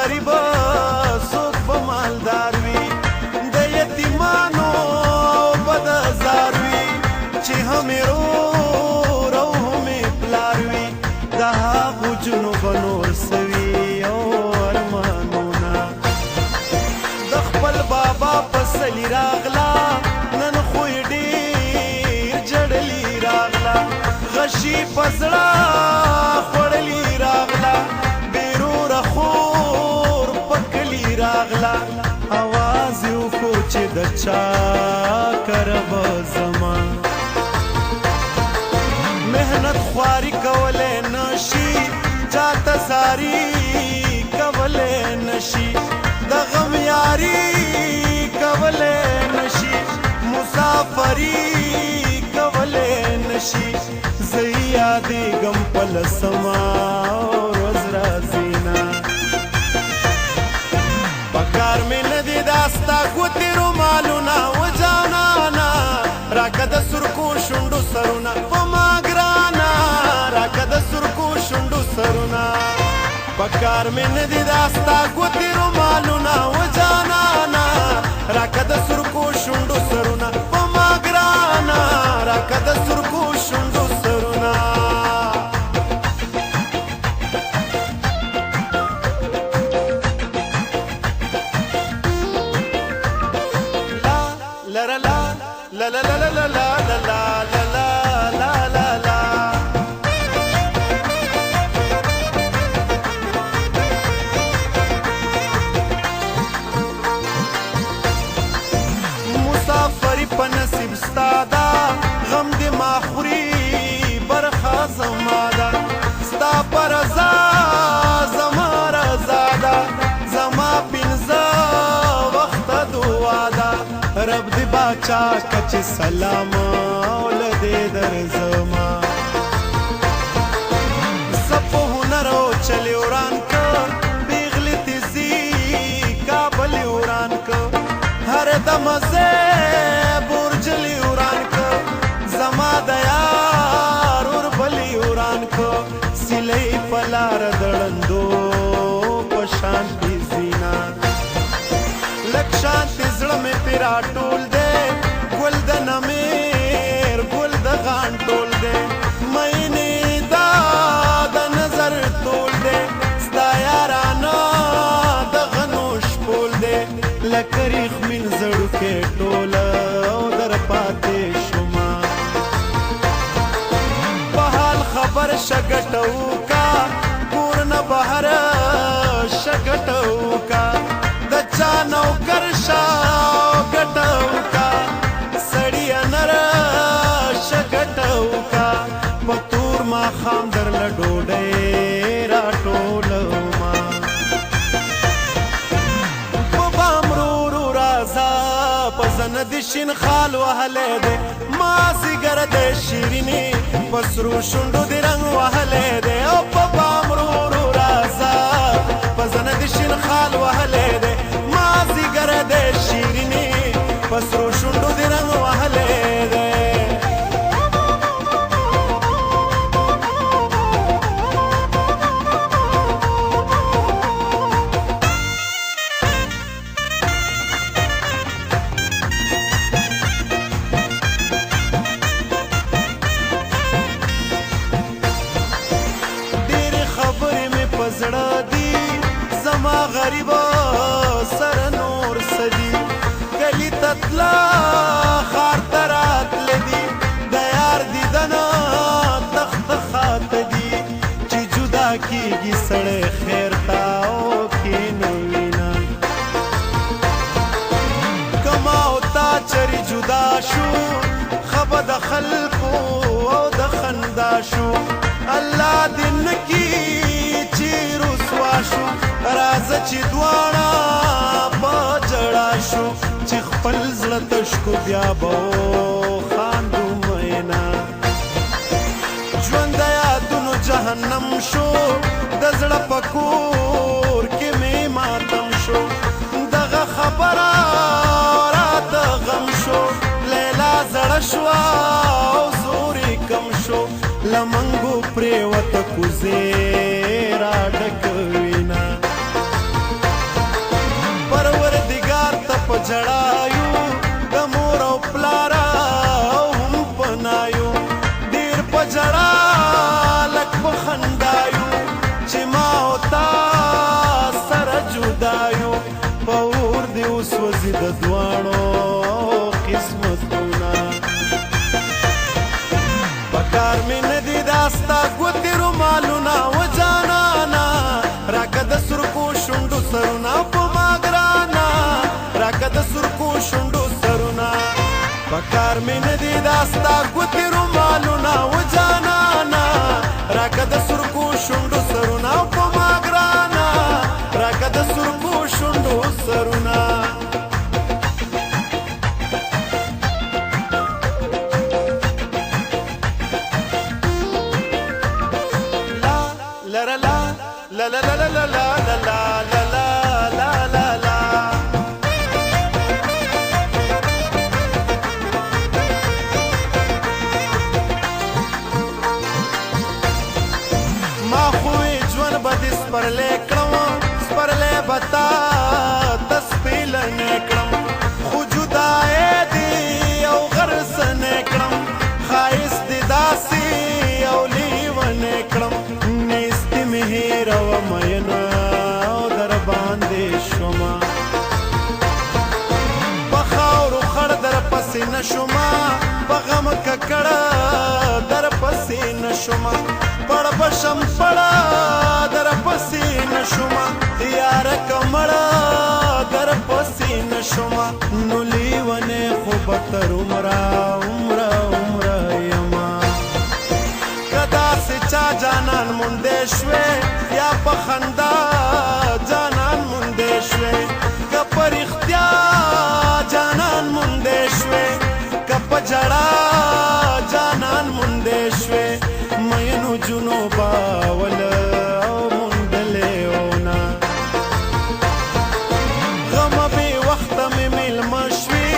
غریب څوک به مالدار وي د یتیمانو بد زار وي چې همې رور او همې پلار وي د هغو جنو به نور سوي او ارمانونه د خپل بابا پسلي راغلا نن خو یې ډېر جړلي راغلا غشي په زړه خوړلي راغلا بېروره خور په کلي راغلا اواز یې وکړو چې د چا کره به زما محنت خواري کولی نشي چاته زاري کولی نشي د غم یاري کولی نشي مسافري کولی نشي زه یادېږم په لسمه ورځ راځي نه پکار مې نه دي دا ستا ګوتې رومالونه و جانانه راکه د سرکو شونډو سرونه په ما ګرانه راکه د سرکو شونډو سرونه پکار مې نه دي دا ستا ګوتې رومالونه و جانانه راکه د سرکو شونډو سرونه په ما ګرانه راکه د سرکو شونډو سرونه لا لا لا لا لا لا لا لا لا لا لا لا لا لا مسافری په نصیب ستا دا غم دې ما خوري برخه زما ده ستا په رضا زما رضا ده زما پنځه وخته دعا ده رب دې باچا کچ سلام ولدې درځما سپو هنر او چلی وران که بیغلی تیزی کابل وران که هر دم زه برجلی وران که زما د یار ور بلی وران که سلی پلار دړندو پشان تیزینا لک شانتی زړه مې پیرا ټول دی ګل د نمیر ګل د غان ټول دی مینې دا د نظر ټول دی ستا یارانه د غنوش پول دی لکه ریخ من زړوکې ټوله او در پاتې شومه په حال خبر شه ګټوکا کور نه بهر شه ګټوکا د چا نوکر شه ګټوکا سړیه نه راشه ګټوکا په تور ماښام درله ډوډۍ راټولومه په بام رورو راځه په زنه د شین خال وهلی دی مازدیګر د شیرینې په سرو شونډو د رنګ وهلی دی او په بام رورو راځه په زنه د شین خال وهلی دی مازدیګر د شیرینې په سرو شونډو د رنګ وهلی دی زړه دی زما غریبه سره نور سدي کلی تتلا خار ترات لدی د یار دیدنه تخت خات دی چې جدا کیږي سړی خیر تا او کینوینا کما او تا چری جدا شو خبه د خلقو او د خندا شو الله دې نکي شو راځه چې دواړه په جړا شو چې خپل زړه تش کو بیا به خاندو مینا ژوند د یادونو جهنم شو د زړه په کور کې مې ماتم شو دغه خبره راته غم شو لیلا زړه شوه او زور یې کم شو لمنګو پرېوته کوزې را ډکوي جړایو د مور او پلاره او هم پنایو ډېر په جړا لږ په خندایو چې ما او تا سره جدایو په اور دې وسوځي د دواړو قسمتونه پکار مې نه دي دا ستا ګوتې رومالونه و جانانه راکه د سرکو شونډو سرونه په ما ګرانه راکه د سرکو شونډو سرونه پکار مې نه دي دا ستا ګوتې رومالونه و جانانه راکه د سرکو شونډو سرونه په ما ګرانه راکه د سرکو شونډو سرونه La la la la la la la la la la la la la la ما خوی ژوند به دې سپرلی کړم سپرلی به تا تسپیلنی کړم خو جدای دې او غرسنی کړم ښایست دې داسې او لیونی کړم هیره و مینه او در باندې شومه په خاورو خړ در پسې نه شومه په غم ککړه در پسې نه شومه پړ بشم پړه در پسې نه شومه یاره کمړه در پسې نه شومه نو لیونې خو به تر عمره عمره عمره یمه داسې چا جانان موندې شوې یا په خندا جانان موندې شوې که په رښتیا جانان موندې شوې که په ژړا جانان موندې شوې مینو جونو باول او موندلې ونه غمه بې وخته مې میلمه شوې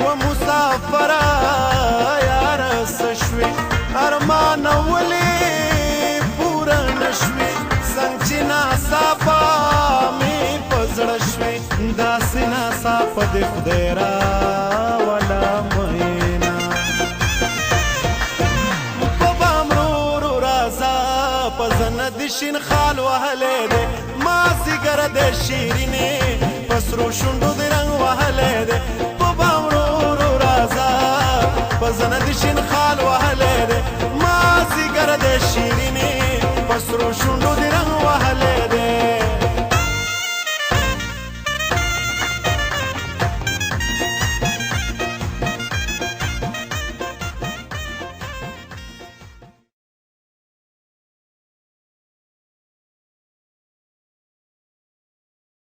و مسافره یاره څه شوې ارمان ولې پوره نشوې څنګه چې ناڅاپه مې په زړه شوې داسې ناڅاپه دې خدای راوله مینه په بام ورو راځه په زنه دې شین خال وهلی دی مازدیګر د شیرینې په سرو شونډو دې رنګ وهلی دی په بام ورو راځه په زنه دې شین خال وهلی دی مازدیګر د شیرینې په سرو شونډو